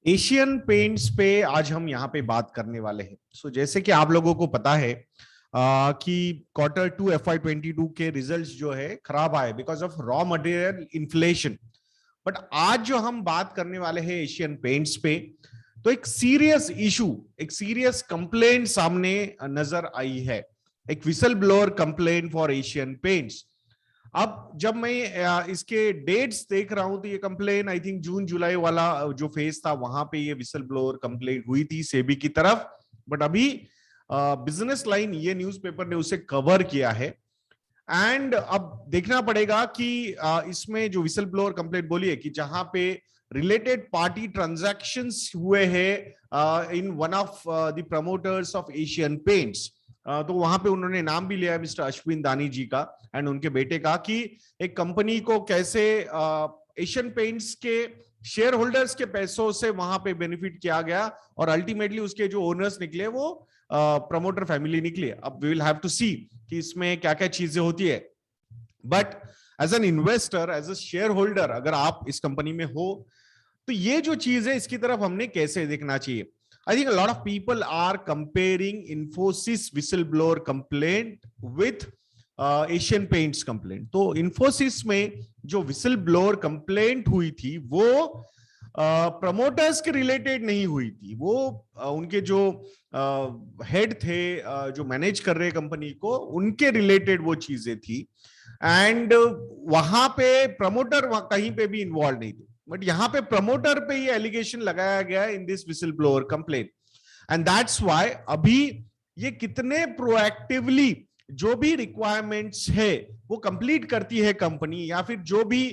Asian paints पे आज हम यहाँ पे बात करने वाले हैं। जैसे कि आप लोगों को पता है कि Q2 FY22 के रिजल्ट्स जो है खराब आए because of raw material inflation. But आज जो हम बात करने वाले हैं एशियन पेंट्स पे, तो एक सीरियस इशू, एक सीरियस कंप्लेंट सामने नजर आई है। एक whistle blower complaint for Asian paints. अब जब मैं इसके डेट्स देख रहा हूं तो ये कंप्लेन आई थिंक जून जुलाई वाला जो फेज था वहां पे ये विसल ब्लोअर कंप्लेंट हुई थी सेबी की तरफ। बट अभी बिजनेस लाइन ये न्यूज़पेपर ने उसे कवर किया है। एंड अब देखना पड़ेगा कि इसमें जो विसल ब्लोअर कंप्लेंट बोली है कि जहां पे रिलेटेड पार्टी ट्रांजैक्शंस हुए हैं in one of the promoters of Asian paints, तो वहां पे उन्होंने नाम भी लिया है मिस्टर अश्विन दानी जी का एंड उनके बेटे का, कि एक कंपनी को कैसे एशियन पेंट्स के शेयर होल्डर्स के पैसों से वहां पे बेनिफिट किया गया और अल्टीमेटली उसके जो ओनर्स निकले वो प्रमोटर फैमिली निकली। अब we will have to see कि इसमें क्या क्या चीजें होती है। But as an investor, as a share holder, अगर आप इस कंपनी में हो तो ये जो चीज है इसकी तरफ हमने कैसे देखना चाहिए। I think a lot of people are comparing Infosys whistleblower complaint with Asian Paints complaint। तो Infosys में जो whistleblower complaint हुई थी वो प्रमोटर्स के रिलेटेड नहीं हुई थी, वो उनके जो हेड थे जो मैनेज कर रहे कंपनी को उनके रिलेटेड वो चीजें थी। एंड वहां पे प्रमोटर कहीं पे भी इन्वॉल्व नहीं थे, बट यहां पे प्रमोटर पे ये एलिगेशन लगाया गया in this whistle blower complaint. And that's why अभी ये कितने प्रोएक्टिवली जो भी रिक्वायरमेंट्स है वो कंप्लीट करती है कंपनी, या फिर जो भी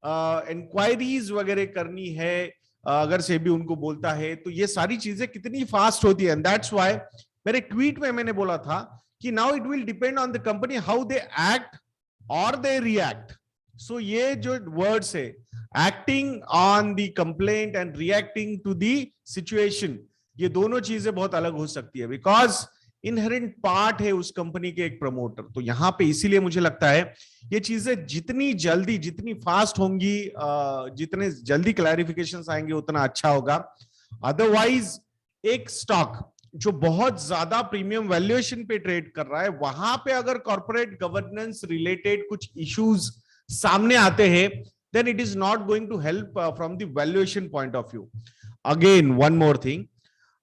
इंक्वायरीज वगैरह करनी है अगर से भी उनको बोलता है तो ये सारी चीजें कितनी फास्ट होती है। एंड दैट्स व्हाई मेरे ट्वीट में मैंने बोला था कि now it will depend on the company how they act और दे रिएक्ट। सो ये जो वर्ड्स है, acting on the complaint and reacting to the situation, ये दोनों चीजें बहुत अलग हो सकती है बिकॉज इनहेरेंट पार्ट है उस कंपनी के एक प्रमोटर। तो यहां पे इसीलिए मुझे लगता है ये चीजें जितनी जल्दी जितनी फास्ट होंगी, जितने जल्दी क्लैरिफिकेशंस आएंगे उतना अच्छा होगा। अदरवाइज एक स्टॉक जो बहुत ज्यादा प्रीमियम वैल्यूएशन पे ट्रेड कर रहा है वहां पे अगर कॉर्पोरेट गवर्नेंस रिलेटेड कुछ इश्यूज सामने आते हैं then it is not going to help from the valuation point of view. Again, one more thing,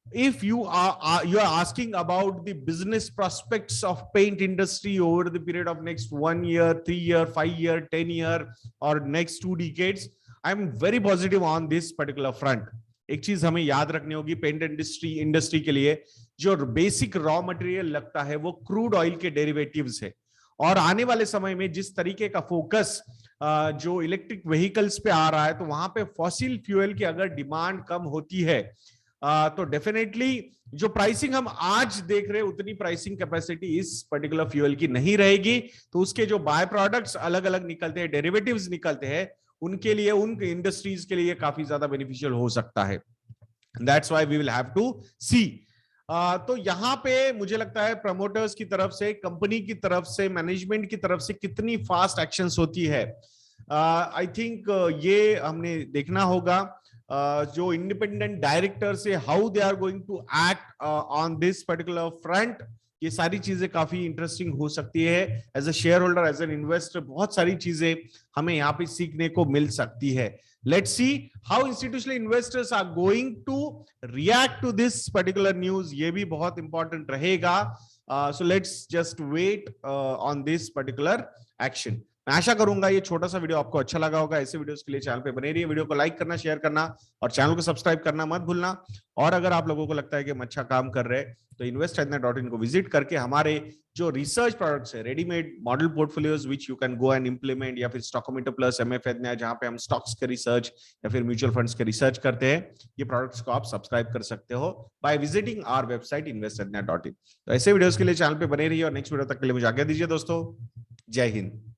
if you are asking about the business prospects of paint industry over the period of next 1 year, 3 year, 5 year, 10 year or next 2 decades, I am very positive on this particular front. एक चीज हमें याद रखनी होगी, paint industry के लिए जो basic raw material लगता है वो क्रूड ऑयल के डेरिवेटिव्स है। और आने वाले समय में जिस तरीके का फोकस जो इलेक्ट्रिक व्हीकल्स पे आ रहा है, तो वहां पे फॉसिल फ्यूल की अगर डिमांड कम होती है तो डेफिनेटली जो प्राइसिंग हम आज देख रहे हैं उतनी प्राइसिंग कैपेसिटी इस पर्टिकुलर फ्यूल की नहीं रहेगी। तो उसके जो बाय प्रोडक्ट्स अलग अलग निकलते हैं, डेरिवेटिव्स निकलते हैं, उनके लिए, उन इंडस्ट्रीज के लिए काफी ज्यादा बेनिफिशियल हो सकता है। That's why we will have to see. तो यहां पे मुझे लगता है प्रमोटर्स की तरफ से, कंपनी की तरफ से, मैनेजमेंट की तरफ से कितनी फास्ट एक्शंस होती है, आई थिंक ये हमने देखना होगा। जो इंडिपेंडेंट डायरेक्टर से how they are going to act on this particular front, ये सारी चीजें काफी इंटरेस्टिंग हो सकती है। As a share holder, as an investor, बहुत सारी चीजें हमें यहाँ पे सीखने को मिल सकती है। Let's see how institutional investors are going to react to this particular news, ये भी बहुत important रहेगा। So let's just wait on this particular action। मैं आशा करूंगा ये छोटा सा वीडियो आपको अच्छा लगा होगा। ऐसे वीडियोस के लिए चैनल पे बने रहिए, वीडियो को लाइक करना, शेयर करना और चैनल को सब्सक्राइब करना मत भूलना। और अगर आप लोगों को लगता है कि हम अच्छा काम कर रहे हैं तो investorna.in को विजिट करके हमारे जो रिसर्च प्रोडक्ट्स है, readymade model portfolios which you can go and implement, या फिर स्टॉकोमीटर प्लस, MFNA जहां पे हम स्टॉक्स के रिसर्च या फिर म्यूचुअल फंड्स के रिसर्च करते हैं, ये प्रोडक्ट्स को आप सब्सक्राइब कर सकते हो by visiting our website investorna.in। तो ऐसे वीडियोस के लिए चैनल पे बने रहिए और नेक्स्ट वीडियो तक के लिए मुझे आज्ञा दीजिए दोस्तों। जय हिंद।